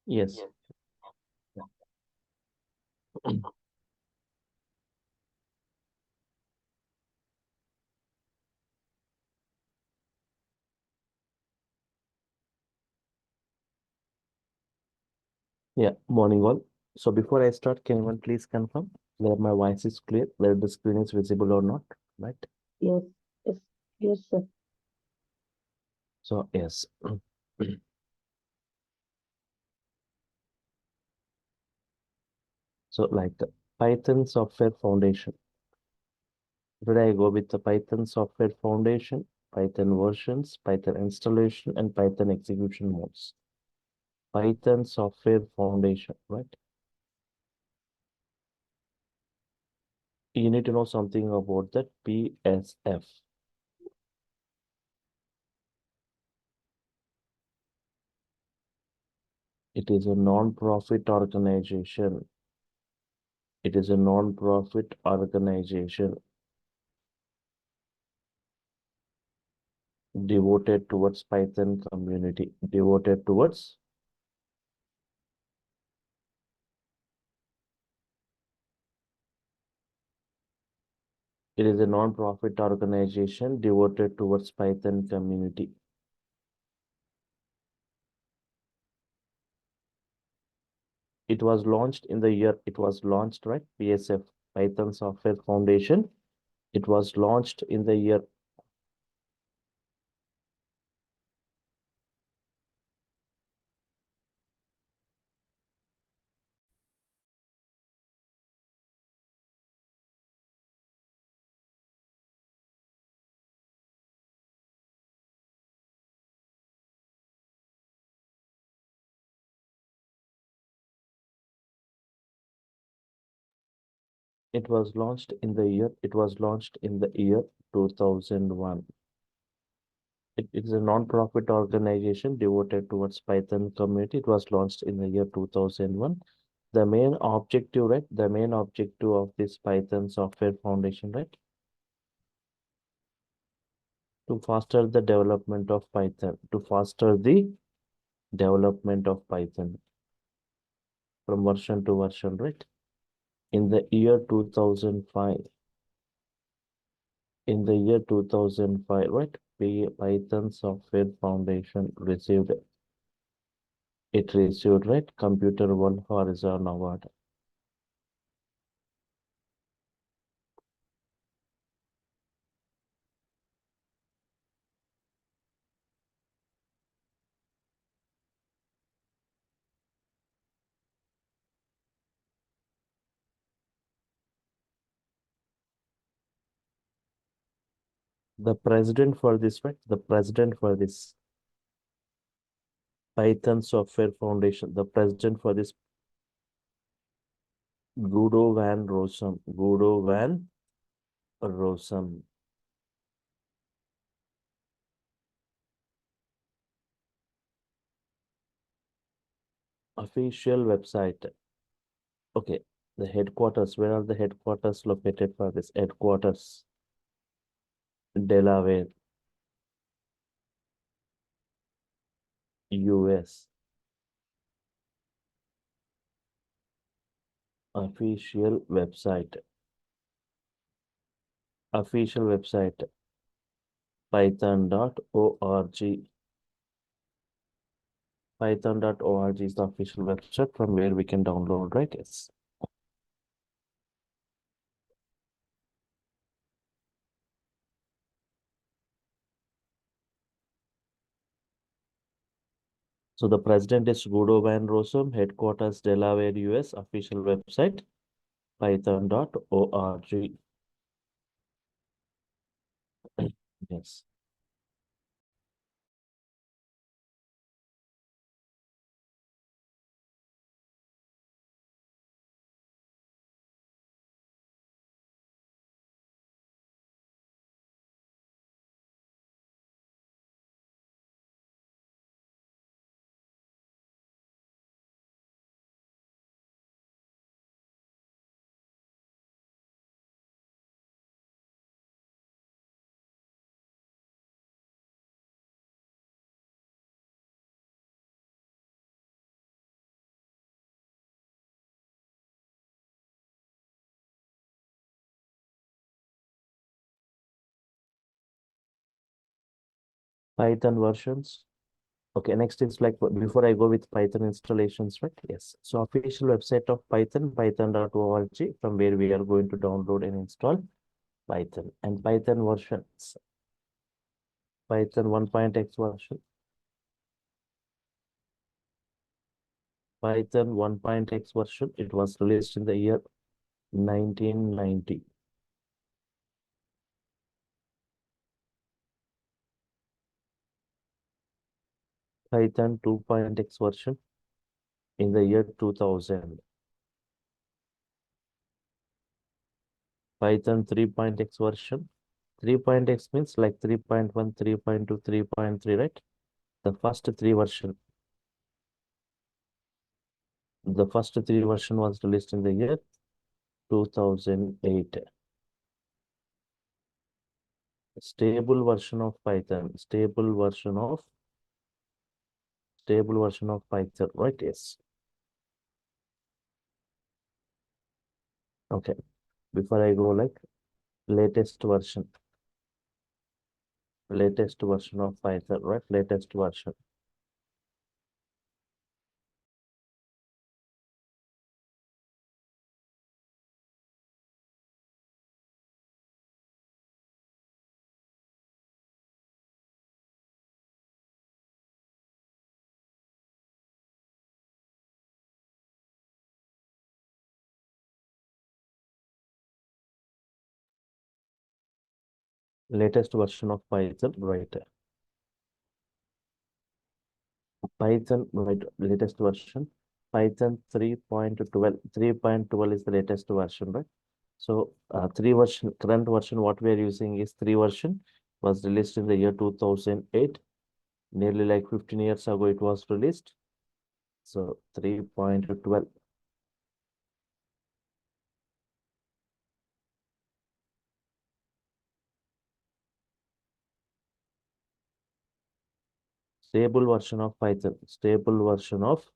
Yes. Yeah, morning all. So before I start, can anyone please confirm whether my voice is clear, whether the screen is visible or not, right? Yes, yes, yes, sir. So yes. So like the Python Software Foundation. Today I go with the Python Software Foundation, Python versions, Python installation, and Python execution modes. Python Software Foundation, right? You need to know something about that PSF. It is a non-profit organization. It is a non-profit organization devoted towards Python community. Devoted towards, it is a non-profit organization devoted towards Python community. It was launched in the year, it was launched, right? PSF, Python Software Foundation. It was launched in the year, it was launched in the year, it was launched in the year 2001. It is a non-profit organization devoted towards Python community. It was launched in the year 2001. The main objective, right? The main objective of this Python Software Foundation, right? To foster the development of Python, to foster the development of Python from version to version, right? In the year 2005, in the year 2005, right? Python Software Foundation received, it received, right? Computer World Horizon Award. The president for this, right? The president for this Python Software Foundation, the president for this Guido van Rossum, Guido van Rossum, official website. Okay, the headquarters, where are the headquarters located for this? Headquarters, Delaware, US. Official website, official website, python.org. Python.org is the official website from where we can download, right? Yes. So the president is Guido van Rossum, headquarters Delaware, US, official website, python.org. Yes. Python versions. Okay, next is like before I go with Python installations, right? Yes. So official website of Python, python.org, from where we are going to download and install Python and Python versions. Python 1.x version. Python 1.x version. It was released in the year 1990. Python 2.x version in the year 2000. Python 3.x version. 3.x means like 3.1, 3.2, 3.3, right? The first three version. The first three version was released in the year 2008. Stable version of Python. Stable version of Python, right? Yes. Okay. Before I go like latest version. Latest version of Python, right? Latest version. Latest version of Python, right? Python, right? Latest version. Python 3.12. 3.12 is the latest version, right? So three version, current version, what we are using is three version, was released in the year 2008. Nearly like 15 years ago, it was released. So 3.12. Stable version of Python. Stable version of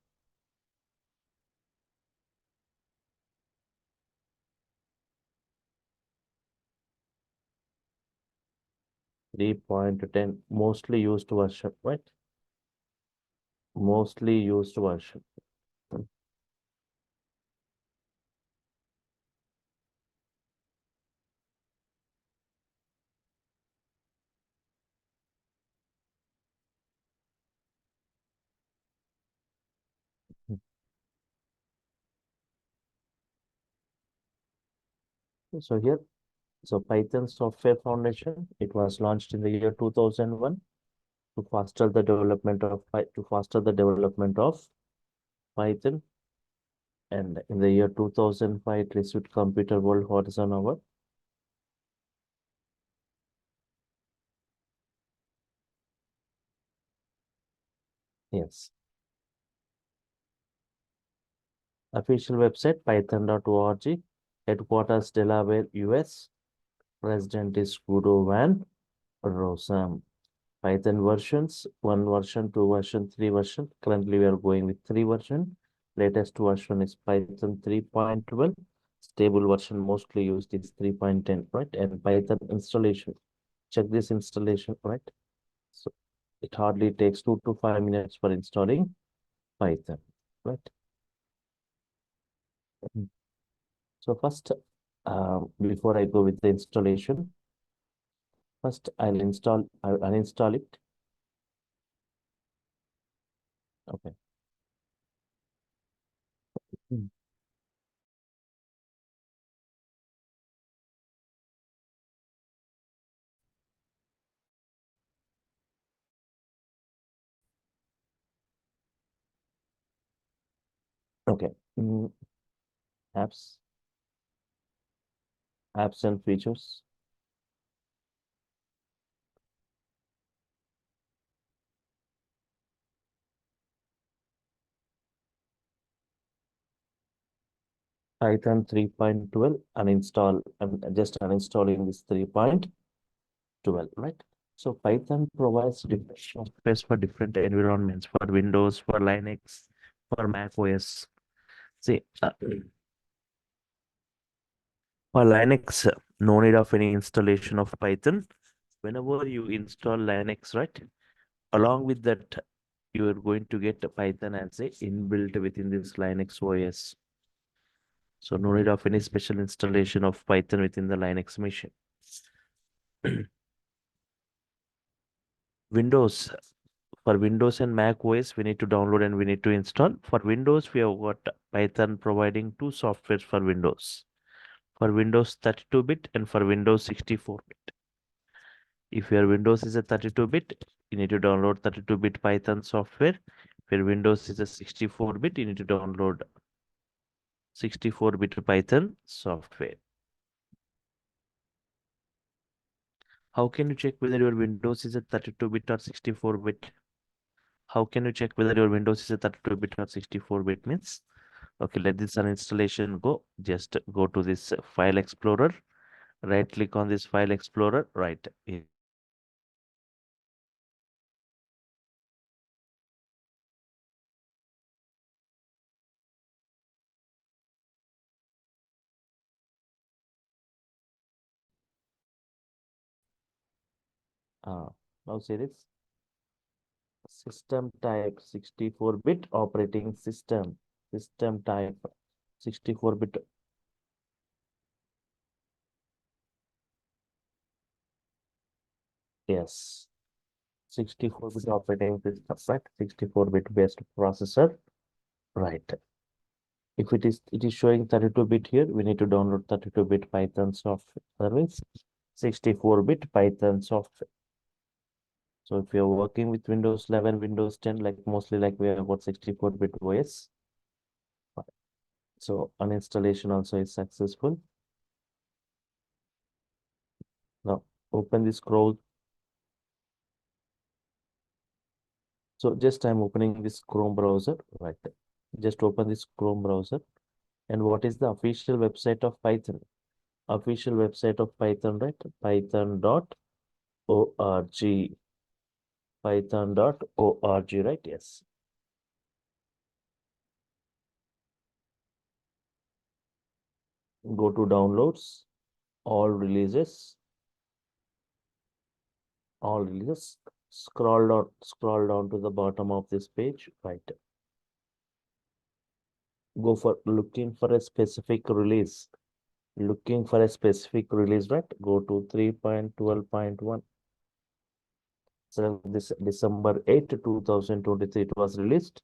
3.10. Mostly used version, right? Mostly used version. So here, so Python Software Foundation, it was launched in the year 2001 to foster the development of Python. And in the year 2005, it received Computer World Horizon Award. Yes. Official website, python.org. Headquarters, Delaware, US. President is Guru Van Rossum. Python versions, one version, two version, three version. Currently, we are going with three version. Latest version is Python 3.12. Stable version mostly used is 3.10, right? And Python installation. Check this installation, right? So it hardly takes 2 to 5 minutes for installing Python, right? Mhm. So first, before I go with the installation, first I'll uninstall it. Okay. Mm. Okay. Apps, apps and features. Python 3.12 uninstall. I'm just uninstalling this 3.12, right? So Python provides different softwares for different environments, for Windows, for Linux, for Mac OS. See, for Linux, no need of any installation of Python. Whenever you install Linux, right? Along with that, you are going to get Python as a inbuilt within this Linux OS. So no need of any special installation of Python within the Linux machine. Windows. For Windows and Mac OS, we need to download and we need to install. For Windows, we have got Python providing two softwares for Windows. For Windows 32-bit and for Windows 64-bit. If your Windows is a 32-bit, you need to download 32-bit Python software. If your Windows is a 64-bit, you need to download 64-bit Python software. How can you check whether your Windows is a 32-bit or 64-bit? How can you check whether your Windows is a 32-bit or 64-bit means? Okay, let this uninstallation go. Just go to this file explorer. Right click on this file explorer. Right. Uh, Now see this. System type 64-bit operating system. System type 64-bit. Yes. 64-bit operating system, right? 64-bit based processor. Right. If it is showing 32-bit here, we need to download 32-bit Python software. That means 64-bit Python software. So if you're working with Windows 11, Windows 10, like mostly like we have got 64-bit OS. So uninstallation also is successful. Now open this scroll. So just I'm opening this Chrome browser, right? Just open this Chrome browser. And what is the official website of Python? Official website of Python, right? Python.org. Python.org, right? Yes. Go to downloads, all releases. Scroll down to the bottom of this page, right? Go for looking for a specific release. Looking for a specific release, right? Go to 3.12.1. So this December 8, 2023, it was released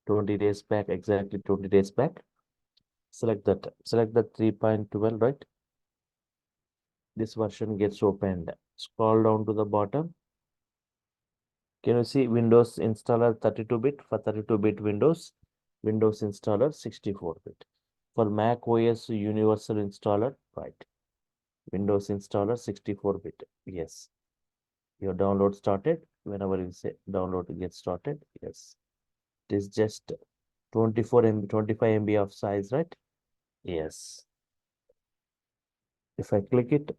20 days back, exactly 20 days back. Select that. Select the 3.12, right? This version gets opened. Scroll down to the bottom. Can you see Windows installer 32-bit for 32-bit Windows? Windows installer 64-bit. For Mac OS Universal installer, right? Windows installer 64-bit. Yes. Your download started. Whenever you say download gets started, yes. It is just 24 MB, 25 MB of size, right? Yes. If I click it,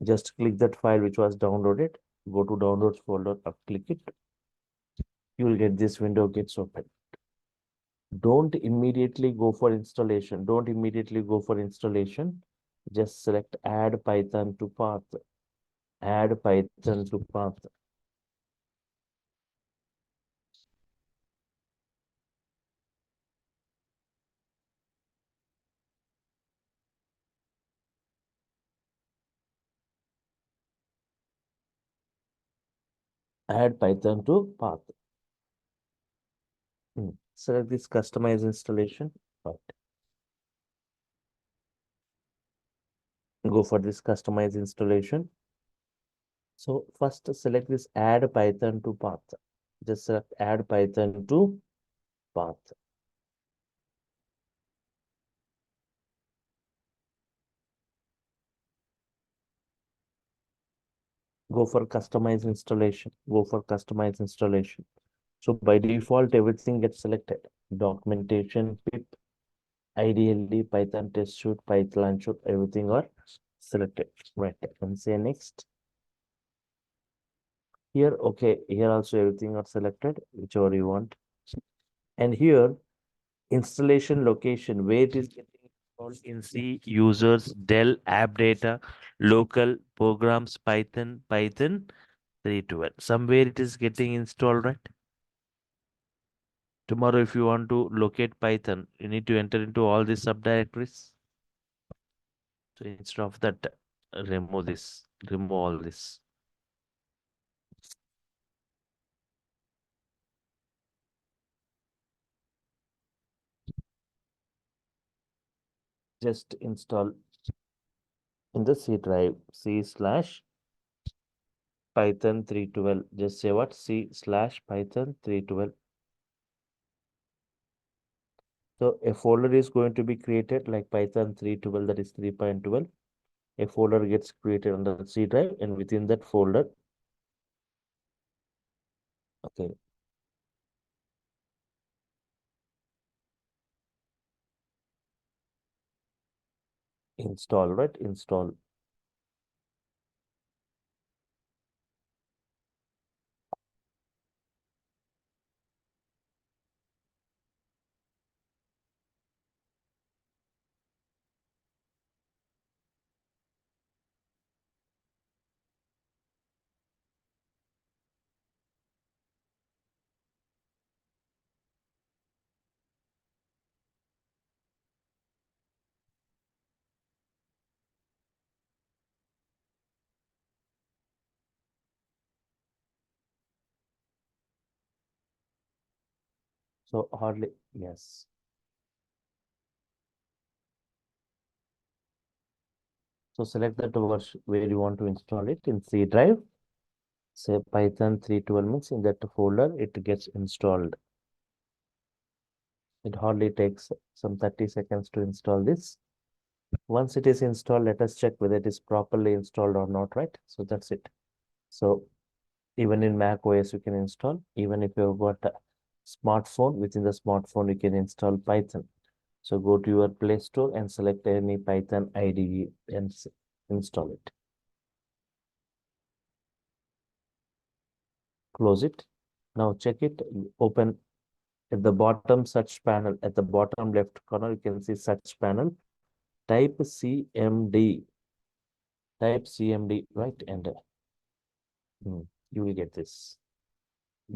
just click that file which was downloaded. Go to downloads folder, click it. You will get this window gets open. Don't immediately go for installation. Don't immediately go for installation. Just select add Python to path. Add Python to path. Add Python to path. Select this customize installation. Right. Go for this customize installation. So first select this add Python to path. Just select add Python to path. Go for customize installation. Go for customize installation. So by default, everything gets selected. Documentation, pip, ideally Python test suite, Python should, everything are selected. Right. And say next. Here, okay, here also everything are selected, whichever you want. And here, installation location, where it is getting installed in C, users, Dell, app data, local, programs, Python, 312. Somewhere it is getting installed, right? Tomorrow, if you want to locate Python, you need to enter into all these subdirectories. So instead of that, remove this, remove all this. Just install in the C drive, C slash Python 312. Just say what? C slash Python 312. So a folder is going to be created like Python 312, that is 3.12. A folder gets created on the C drive, and within that folder, okay, install, right? Install. So hardly, yes. So select that version where you want to install it in C drive. Say Python 312 means in that folder it gets installed. It hardly takes some 30 seconds to install this. Once it is installed, let us check whether it is properly installed or not, right? So that's it. So even in Mac OS, you can install. Even if you've got a smartphone, within the smartphone, you can install Python. So go to your Play Store and select any Python IDE and install it. Close it. Now check it. Open at the bottom search panel. At the bottom left corner, you can see search panel. Type CMD. Type CMD, right? And you will get this.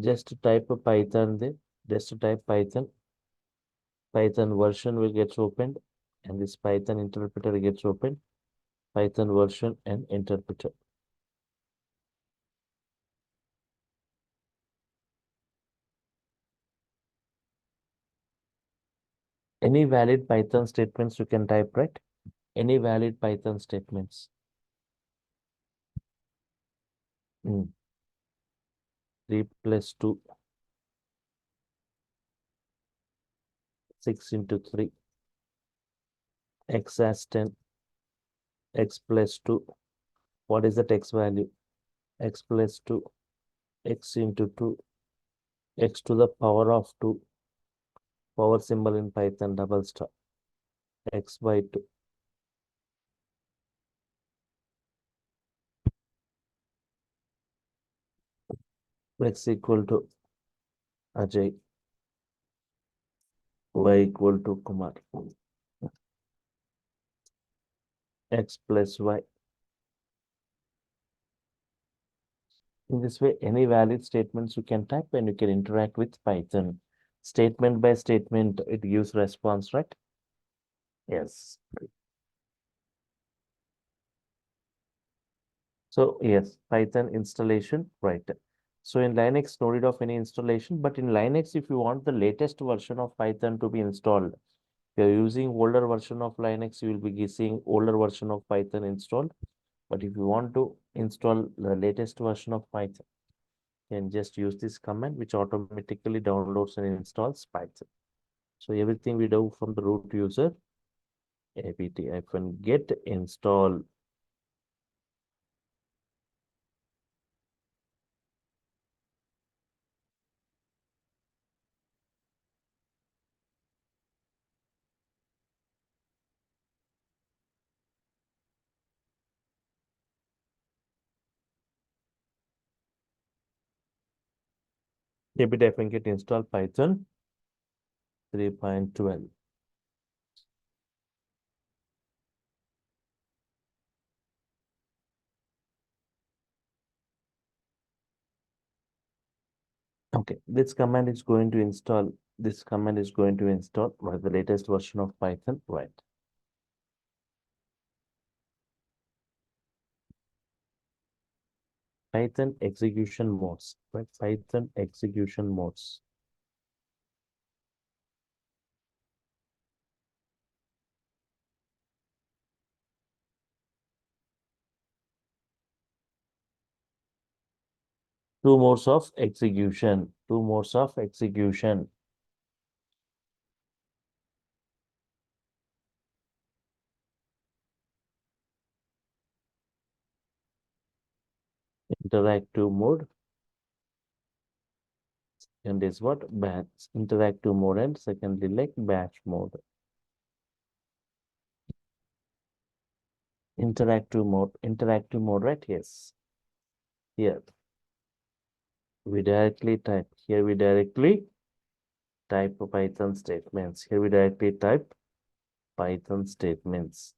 Just type a Python there. Just type Python. Python version will get opened, and this Python interpreter gets opened. Python version and interpreter. Any valid Python statements you can type, right? Any valid Python statements. 3 plus 2, 6 into 3, x as 10, x plus 2. What is that x value? X plus 2, x into 2, x to the power of 2, power symbol in Python double star, x by 2. X equal to Ajay, y equal to Kumar, x plus y. In this way, any valid statements you can type and you can interact with Python. Statement by statement, it gives response, right? Yes. So yes, Python installation, right. So in Linux, no need of any installation, but in Linux, if you want the latest version of Python to be installed, if you're using older version of Linux, you will be seeing older version of Python installed. But if you want to install the latest version of Python, you can just use this command, which automatically downloads and installs Python. So everything we do from the root user, apt-get install. apt-get install Python 3.12. Okay, this command is going to install. This command is going to install the latest version of Python, right? Python execution modes, right? Python execution modes. Two modes of execution. Two modes of execution. Interactive mode and is what? Batch. Interactive mode and secondly like batch mode. Interactive mode, right? Yes. Here we directly type. Here we directly type Python statements. Here we directly type Python statements.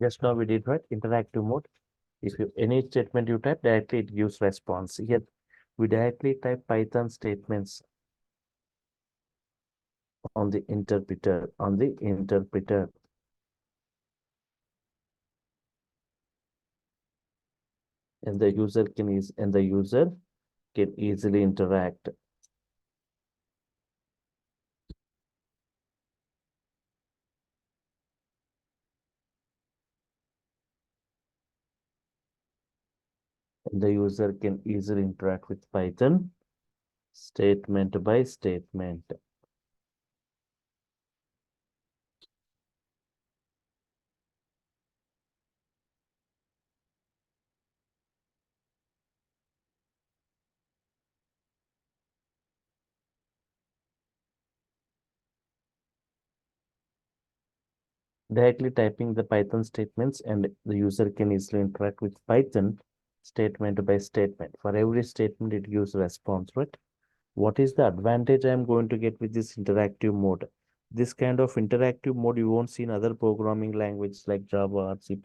Just now we did right interactive mode. If you any statement you type directly, it gives response. Here we directly type Python statements on the interpreter. And the user can easily interact. And the user can easily interact with Python statement by statement. Directly typing the Python statements and the user can easily interact with Python statement by statement. For every statement, it gives a response, right? What is the advantage I'm going to get with this interactive mode? This kind of interactive mode you won't see in other programming languages like Java or C++.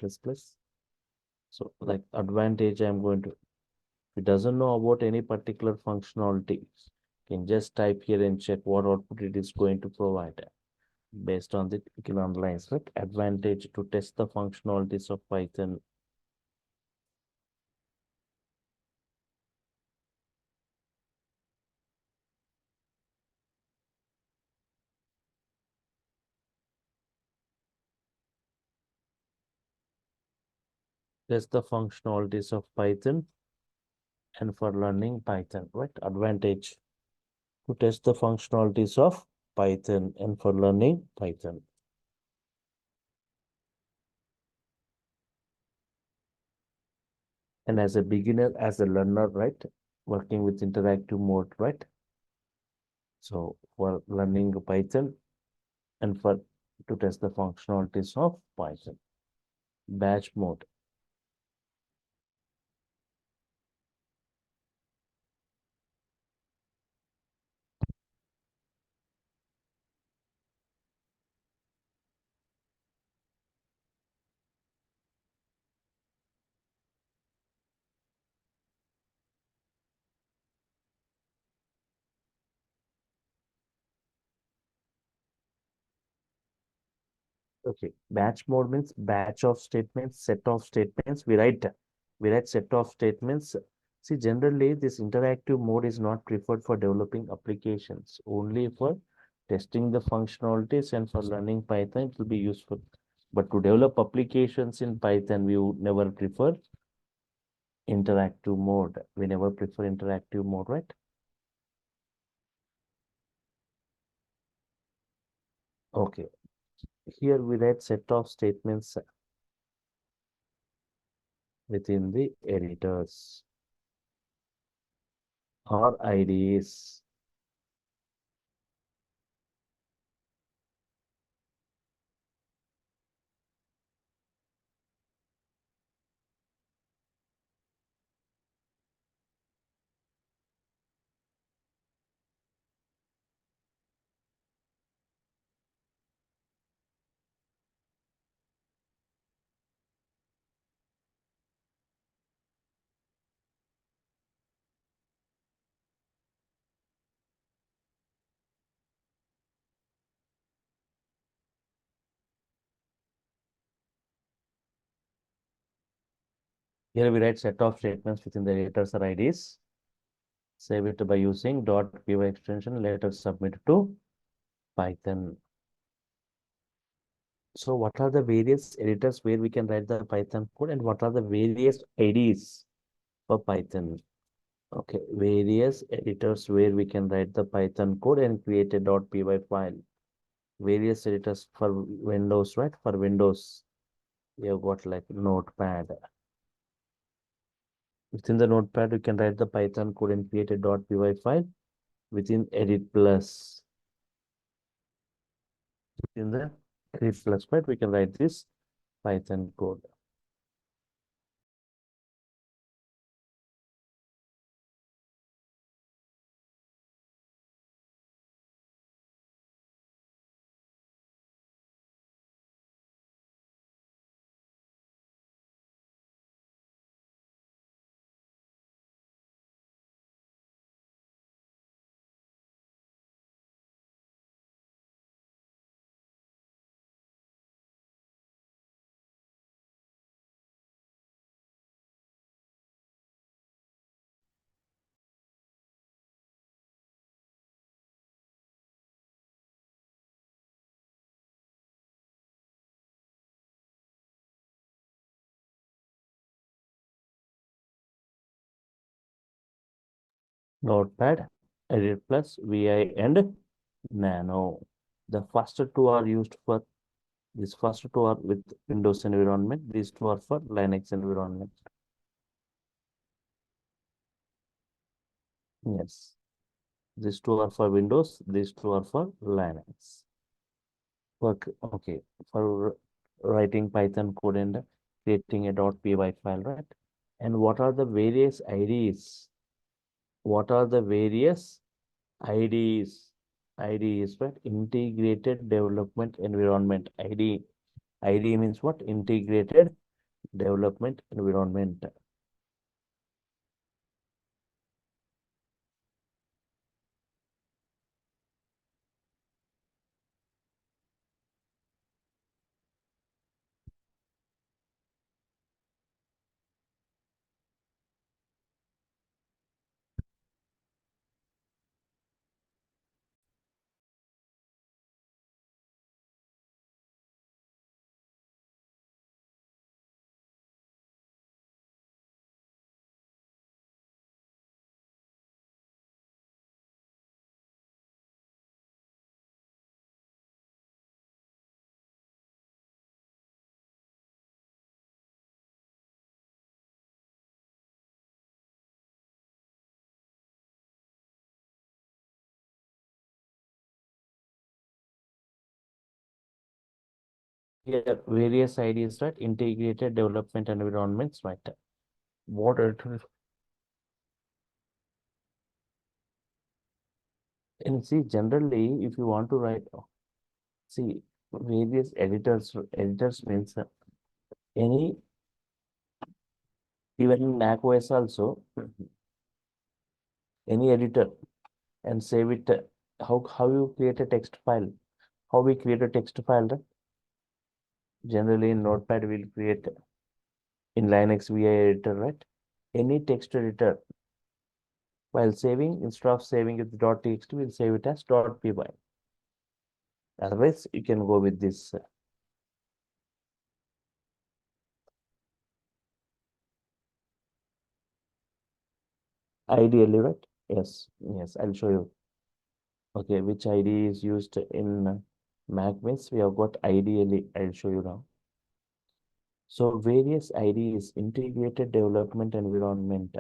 So like advantage I'm going to, if it doesn't know about any particular functionality, can just type here and check what output it is going to provide. Based on that, you can analyze, right? Advantage to test the functionalities of Python. Test the functionalities of Python and for learning Python, right? Advantage to test the functionalities of Python and for learning Python. And as a beginner, as a learner, right? Working with interactive mode, right? So for learning Python and for to test the functionalities of Python. Batch mode. Okay, batch mode means batch of statements, set of statements. We write set of statements. See, generally, this interactive mode is not preferred for developing applications, only for testing the functionalities and for learning Python, it will be useful. But to develop applications in Python, we would never prefer interactive mode. We never prefer interactive mode, right? Okay, here we write set of statements within the editors or IDs. Here we write set of statements within the editors or IDs. Save it by using .py extension. Later submit to Python. So what are the various editors where we can write the Python code, and what are the various IDs for Python? Okay, various editors where we can write the Python code and create a .py file. Various editors for Windows, right? For Windows, we have got like Notepad. Within the Notepad, you can write the Python code and create a .py file within Edit Plus. Within the Edit Plus, right? We can write this Python code. Notepad, Edit Plus, VI, and Nano. The first two are used for these first two are with Windows environment. These two are for Linux environment. Yes, these two are for Windows. These two are for Linux. Okay, for writing Python code and creating a .py file, right? And what are the various IDs? What are the various IDs? IDs, right? Integrated Development Environment. ID means what? Integrated Development Environment. Here, various IDs, right? Integrated Development Environments, right? What it is, and see, generally, if you want to write, see, various editors means any, even in Mac OS also, any editor and save it. How you create a text file? How we create a text file, right? Generally, in Notepad, we'll create in Linux VI editor, right? Any text editor, while saving, instead of saving it .txt, we'll save it as .py. Otherwise, you can go with this ideally, right? Yes, I'll show you. Okay, which ID is used in Mac means we have got ideally, I'll show you now. So various IDs, integrated development environment,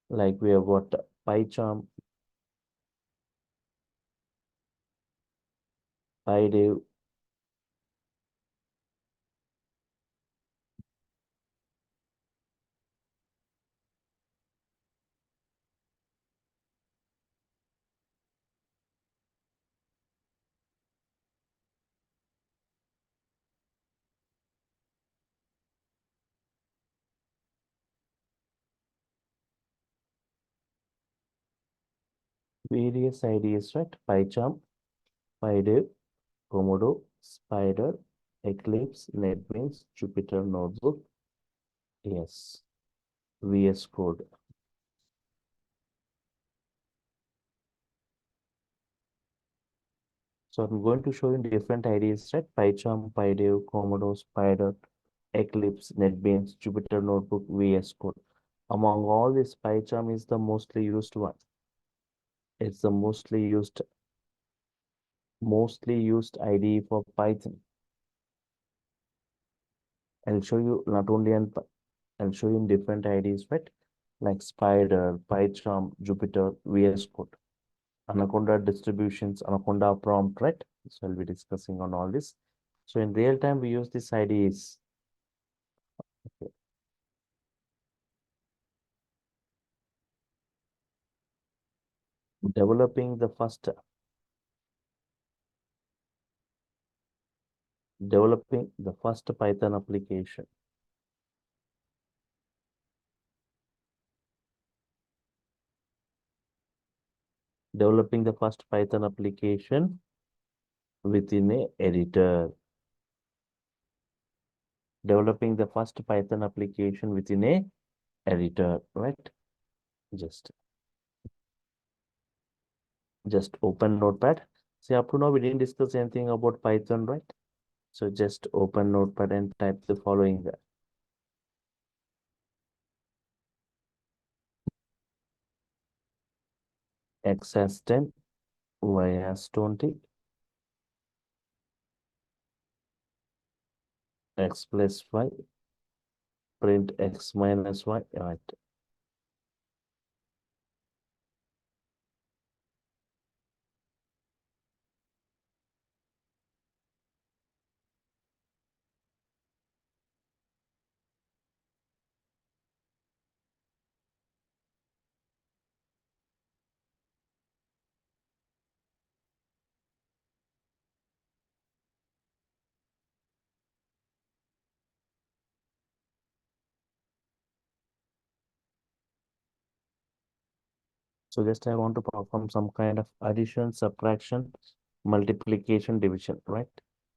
like we have got PyCharm, PyDev, various IDs, right? PyCharm, PyDev, Komodo, Spider, Eclipse, NetBeans, Jupyter Notebook, Yes, VS Code. So I'm going to show you different IDEs, right? PyCharm, PyDev, Commodore, Spider, Eclipse, NetBeans, Jupyter Notebook, VS Code. Among all this, PyCharm is the mostly used one. It's the mostly used IDE for Python. I'll show you not only on I'll show you in different IDs, right? Like Spider, PyCharm, Jupyter, VS Code, Anaconda distributions, Anaconda prompt, right? So I'll be discussing on all this. So in real time, we use this IDs. Developing the first developing the first Python application. Developing the first Python application within a editor. Developing the first Python application within a editor, right? Just just open Notepad. See, up to now we didn't discuss anything about Python, right? So just open Notepad and type the following there. X has 10, Y has 20, X plus Y, print X minus Y, right? So just I want to perform some kind of addition, subtraction, multiplication, division, right?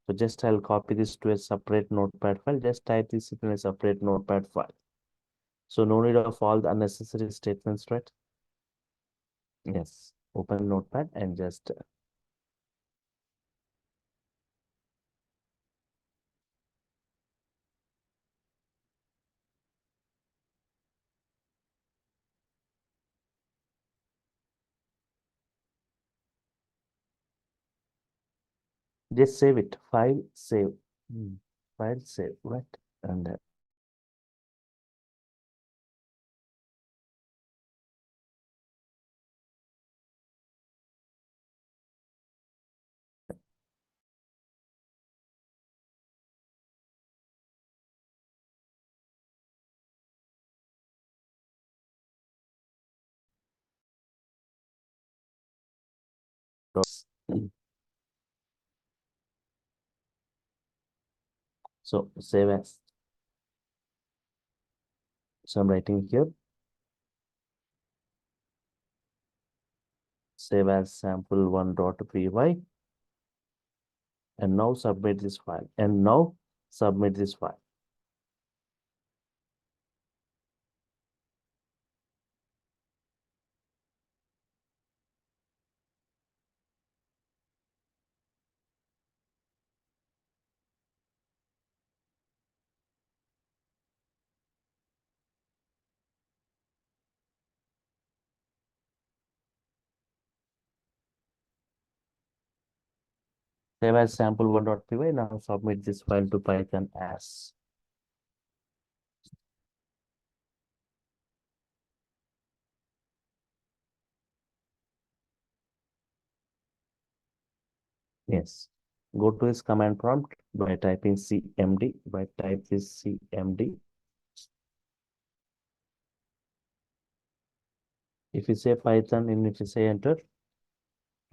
So just I'll copy this to a separate notepad file. Just type this in a separate notepad file. So no need of all the unnecessary statements, right? Yes. Open notepad and just save it. File, save. Hmm. File, save, right? And hmm. So save as. So I'm writing here, save as sample1.py, and now submit this file. And now submit this file. Save as sample1.py. Now submit this file to Python as. Yes. Go to this command prompt by typing cmd. By type this cmd. If you say Python and if you say enter,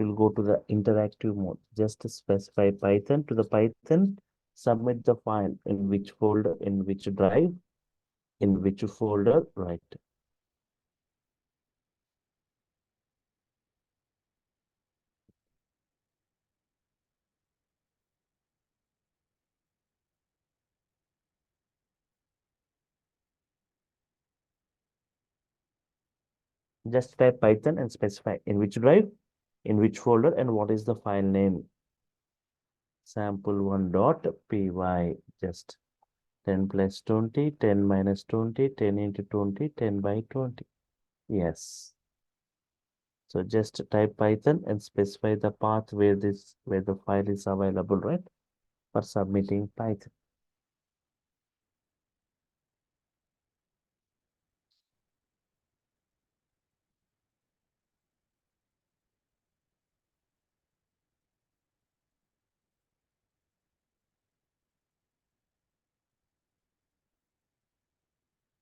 you'll go to the interactive mode. Just specify Python to the Python. Submit the file in which folder, in which drive, in which folder, right? Just type Python and specify in which drive, in which folder, and what is the file name. Sample1.py. Just 10 plus 20, 10 minus 20, 10 into 20, 10 by 20. Yes. So just type Python and specify the path where the file is available, right? For submitting Python.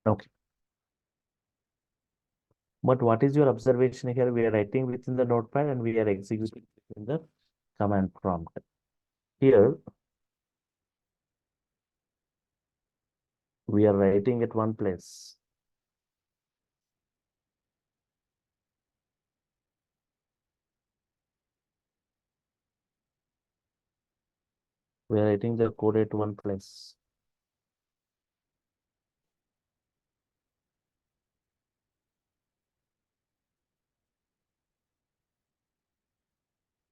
Okay. But what is your observation here? We are writing within the notepad and we are executing within the command prompt. Here, we are writing at one place. We are writing the code at one place.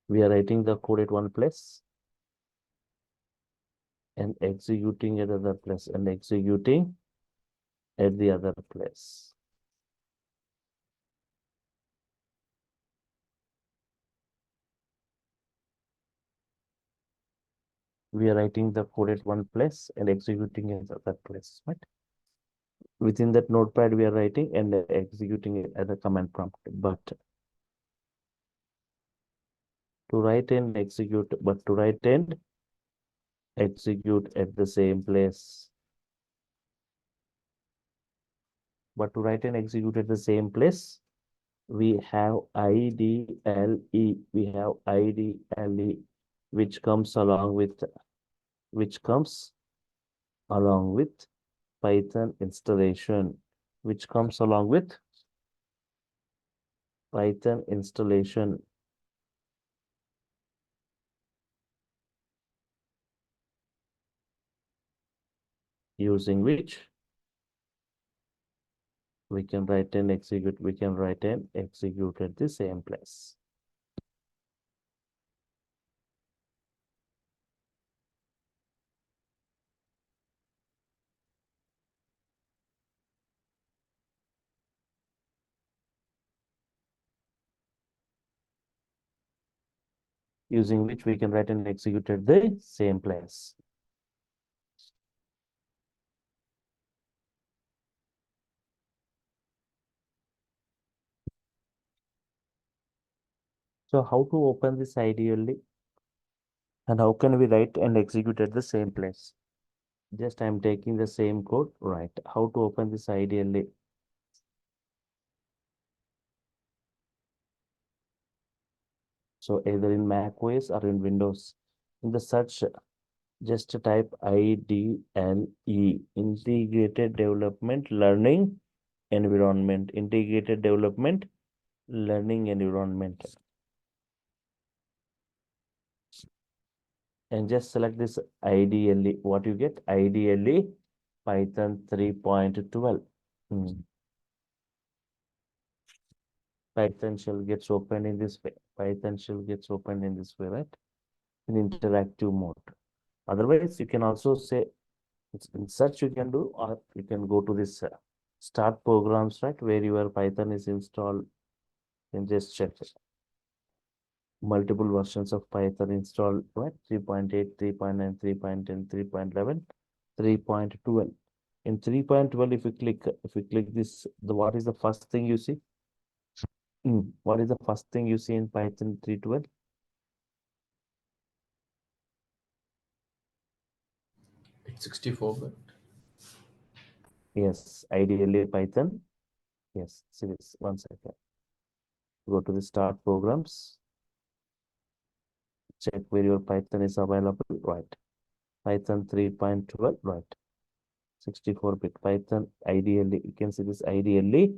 We are writing the code at one place and executing at other place and executing at the other place. We are writing the code at one place and executing at other place, right? Within that notepad, we are writing and executing it at the command prompt. But to write and execute, execute at the same place. But to write and execute at the same place, we have IDLE. We have IDLE, which comes along with Python installation, which comes along with Python installation, using which we can write and execute at the same place. Using which we can write and execute at the same place. So how to open this ideally, and how can we write and execute at the same place? Just I'm taking the same code, right? How to open this ideally? So either in Mac OS or in Windows. In the search, just type IDLE, Integrated Development Learning Environment, Integrated Development Learning Environment. And just select this IDLE. What you get? IDLE Python 3.12. Python shell gets opened in this way. Python shell gets opened in this way, right? In interactive mode. Otherwise, you can also say in search you can do, or you can go to this start programs, right? Where your Python is installed, and just check it. Multiple versions of Python installed, right? 3.8, 3.9, 3.10, 3.11, 3.12. In 3.12, if you click this, what is the first thing you see? What is the first thing you see in Python 3.12? It's 64-bit. Yes, ideally Python. Yes, see this. One second. Go to the start programs. Check where your Python is available. Right. Python 3.12. Right. 64-bit Python. Ideally, you can see this ideally.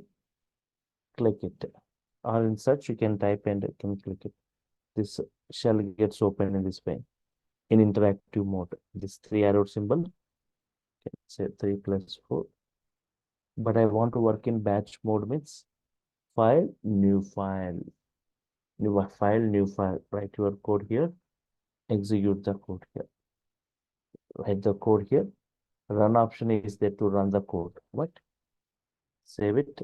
Click it. Or in search, you can type and you can click it. This shell gets open in this way. In interactive mode. This 3 arrow symbol. Say 3 plus 4. But I want to work in batch mode, means file, new file, new file. Write your code here. Execute the code here. Write the code here. Run option is there to run the code. What? Save it.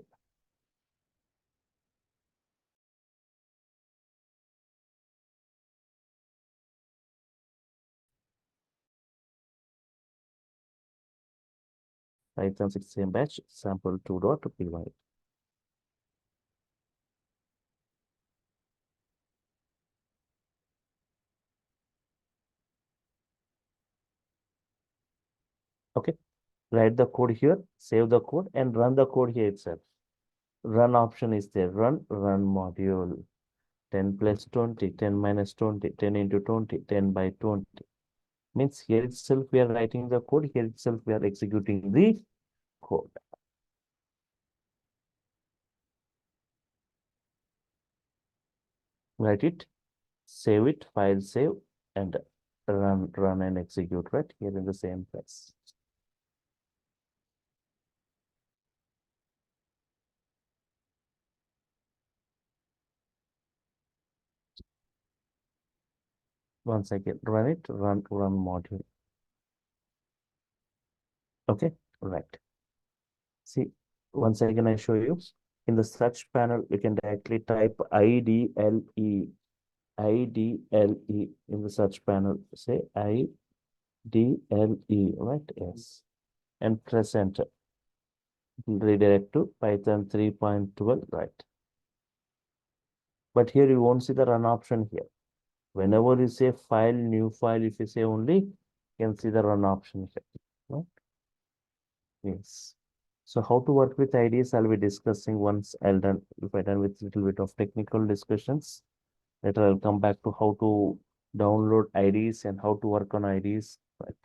Python 6 batch sample2.py. Okay. Write the code here, save the code, and run the code here itself. Run option is there. Run module. 10 plus 20, 10 minus 20, 10 into 20, 10 by 20. Means here itself we are writing the code, here itself we are executing the code. Write it, save it, file save, and run and execute right here in the same place. Once again, run it, run module. Okay, right. See, once again, I show you in the search panel, you can directly type IDLE, IDLE in the search panel. Say IDLE, right? Yes. And press enter. Redirect to Python 3.12, right? But here you won't see the run option here. Whenever you say file, new file, if you say only, you can see the run option here. Right? Yes. So how to work with IDs, I'll be discussing once if I done with little bit of technical discussions. Later I'll come back to how to download IDs and how to work on IDs. Right.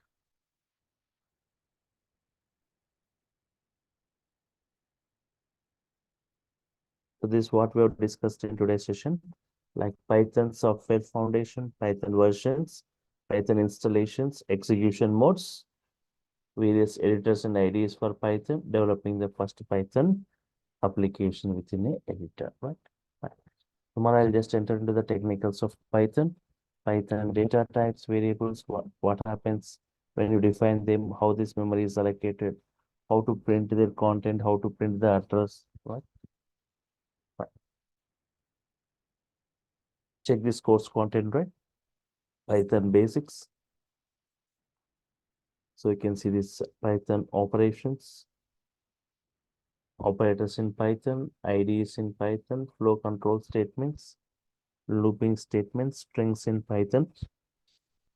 So this is what we have discussed in today's session, like Python software foundation, Python versions, Python installations, execution modes, various editors and IDs for Python, developing the first Python application within a editor, right? Right. Tomorrow I'll just enter into the technicals of Python, Python data types, variables, what happens when you define them, how this memory is allocated, how to print their content, how to print the address, right? Right. Check this course content, right? Python basics. So you can see this Python operations, operators in Python, IDs in Python, flow control statements, looping statements, strings in Python,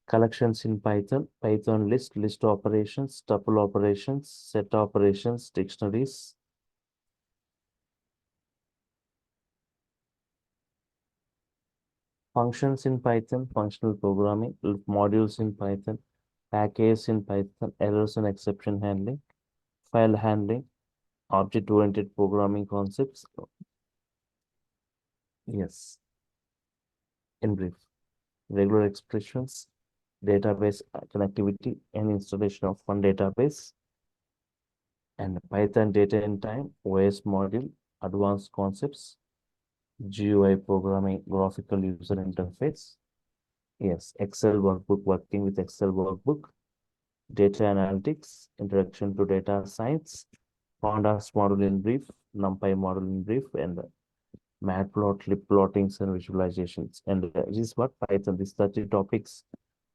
collections in Python, Python list operations, tuple operations, set operations, dictionaries, functions in Python, functional programming, modules in Python, packages in Python, errors and exception handling, file handling, object-oriented programming concepts. Yes, in brief, regular expressions, database connectivity, and installation of one database, and Python data in time, OS module, advanced concepts, GUI programming, graphical user interface. Yes, Excel workbook, working with Excel workbook, data analytics, introduction to data science, pandas model in brief, NumPy model in brief, and matplot, plottings, and visualizations. And this is what Python, these 30 topics,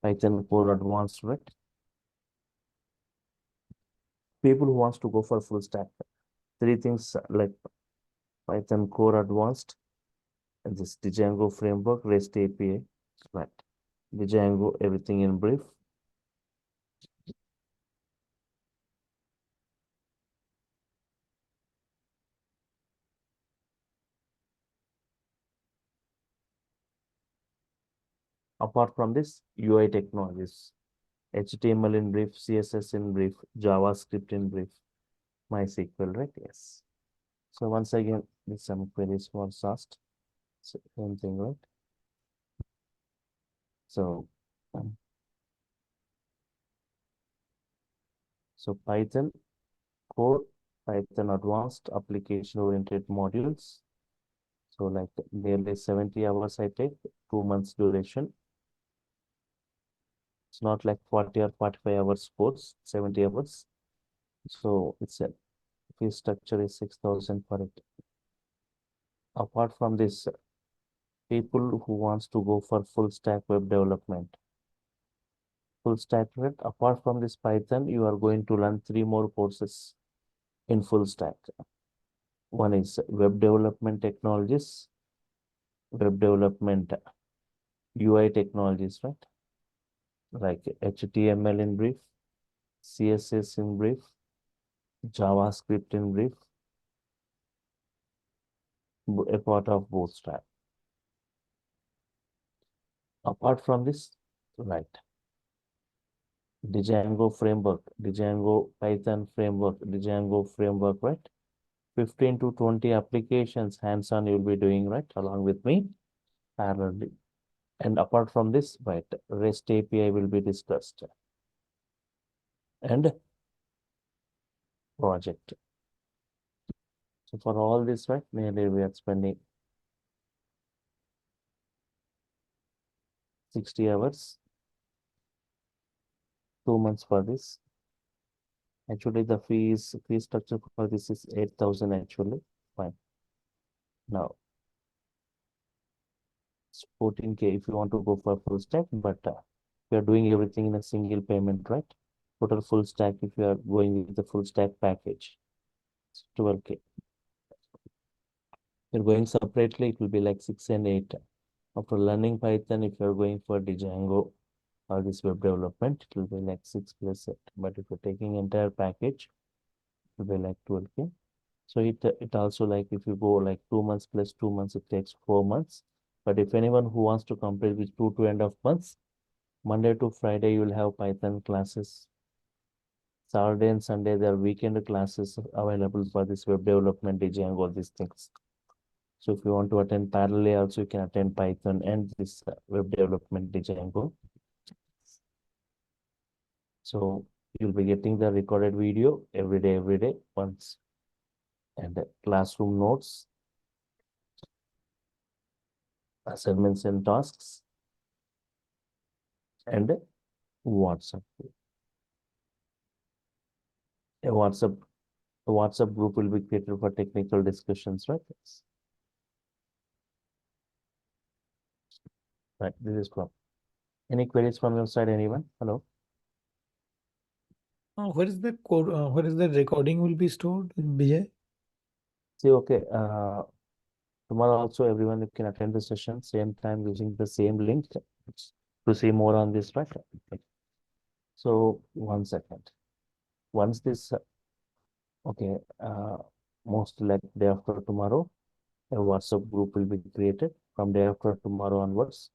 Python core advanced, right? People who wants to go for full stack, three things like Python core advanced, and this Django framework, REST API, right? Django, everything in brief. Apart from this, UI technologies, HTML in brief, CSS in brief, JavaScript in brief, MySQL, right? Yes. So once again, this some queries was asked. Same thing, right? So, um, so Python core, Python advanced application oriented modules, So like nearly 70 hours I take, 2 months duration. It's not like 40 or 45 hours course, 70 hours. So it's a fee structure is 6,000 for it. Apart from this, people who wants to go for full stack web development. Full stack web, apart from this Python, you are going to learn 3 more courses in full stack. One is web development technologies, web development UI technologies, right? Like HTML in brief, CSS in brief, JavaScript in brief, a part of Bootstrap. Apart from this, right, Django framework, Django Python framework, Django framework, right? 15 to 20 applications hands-on you'll be doing, right, along with me parallelly. And apart from this, right, REST API will be discussed and project. So for all this, right, nearly we are spending 60 hours, 2 months for this. Actually, the fee structure for this is 8,000 actually. Fine. Now, it's 14K if you want to go for full stack, but we are doing everything in a single payment, right? Total full stack, if you are going with the full stack package, it's 12K. If you're going separately, it will be like 6 and 8. After learning Python, if you're going for Django or this web development, it will be like 6 plus 8. But if you're taking entire package, it will be like 12K. So it also like if you go like 2 months plus 2 months, it takes 4 months. But if anyone who wants to complete with 2.5 months, Monday to Friday, you will have Python classes. Saturday and Sunday, there are weekend classes available for this web development, Django, all these things. So if you want to attend parallelly, also you can attend Python and this web development Django. So you'll be getting the recorded video every day once, and the classroom notes, assignments and tasks, and WhatsApp. A WhatsApp group will be created for technical discussions, right? Right, this is from. Any queries from your side, anyone? Hello? Where is the code? Where is the recording will be stored, Vijay? See, okay. Tomorrow also everyone can attend the session same time using the same link to see more on this, right? Okay. So 1 second. Once this, okay, most like day after tomorrow, a WhatsApp group will be created. From day after tomorrow onwards,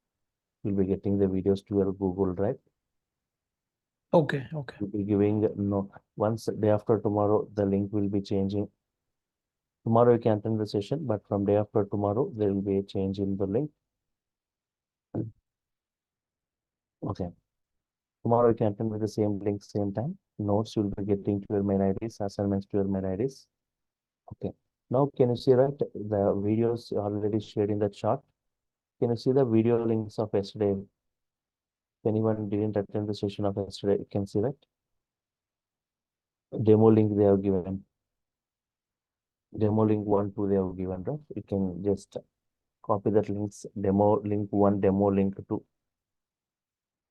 you'll be getting the videos to your Google Drive. Okay, okay. You'll be giving no once day after tomorrow, the link will be changing. Tomorrow you can attend the session, but from day after tomorrow, there will be a change in the link. Okay. Tomorrow you can attend with the same link, same time. Notes you'll be getting to your mail IDs, assignments to your mail IDs. Okay. Now can you see, right, the videos already shared in the chart? Can you see the video links of yesterday? If anyone didn't attend the session of yesterday, you can see that. Demo link they have given. Demo link 1, 2 they have given, right? You can just copy that links, demo link 1, demo link 2.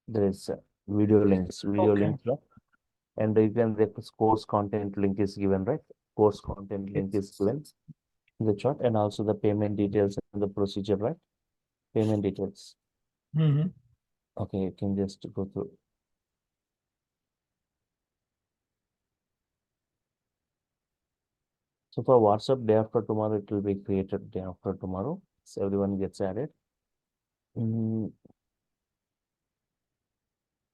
There is video links, Okay. right? And even the course content link is given, right? Course content link is given in the chart, and also the payment details and the procedure, right? Payment details. Mm-hmm. Okay, you can just go through. So for WhatsApp, day after tomorrow, it will be created day after tomorrow. So everyone gets added.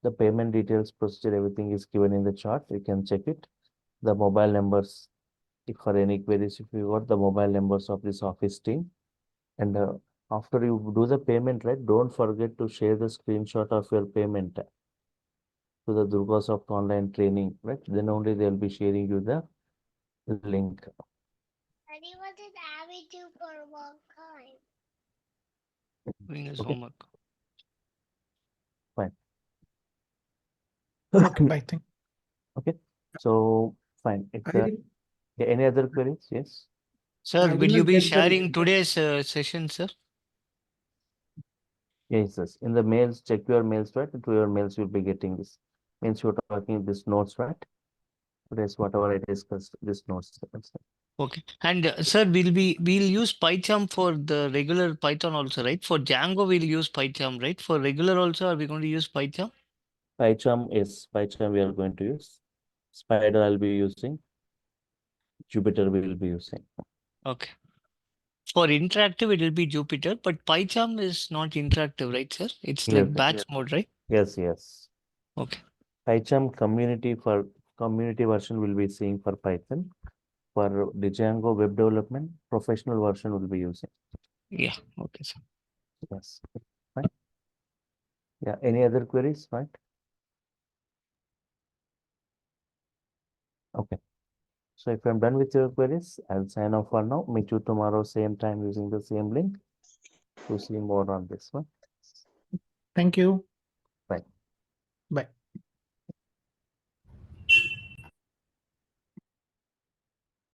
The payment details, procedure, everything is given in the chart. You can check it. The mobile numbers, if for any queries, if you got the mobile numbers of this office team. And after you do the payment, right, don't forget to share the screenshot of your payment to the DURGASOFT online training, right? Then only they'll be sharing you the link. Daddy, what did Abby do for a long time? Doing his Okay. homework. Fine. Okay, bye. Thank Okay. So fine. It's I didn't, any other queries? Yes. Sir, I will did you not be get the sharing today's session, sir? Yes, yes. In the mails, check your mails, right? To your mails, you'll be getting this. Means you're talking this notes, right? Today's whatever I discussed, this notes. Okay. And sir, we'll use PyCharm for the regular Python also, right? For Django, we'll use PyCharm, right? For regular also, are we going to use PyCharm? PyCharm is PyCharm we are going to use. Spider I'll be using. Jupyter we will be using. Okay. For interactive, it will be Jupyter, but PyCharm is not interactive, right, sir? It's Yes, like batch mode, right? yes, yes. Okay. PyCharm community version will be seeing for Python. For the Django web development, professional version will be using. Yeah. Okay, sir. Yes. Fine. Yeah. Any other queries? Right. Okay. So if I'm done with your queries, I'll sign off for now. Meet you tomorrow, same time using the same link to see more on this one. thank you.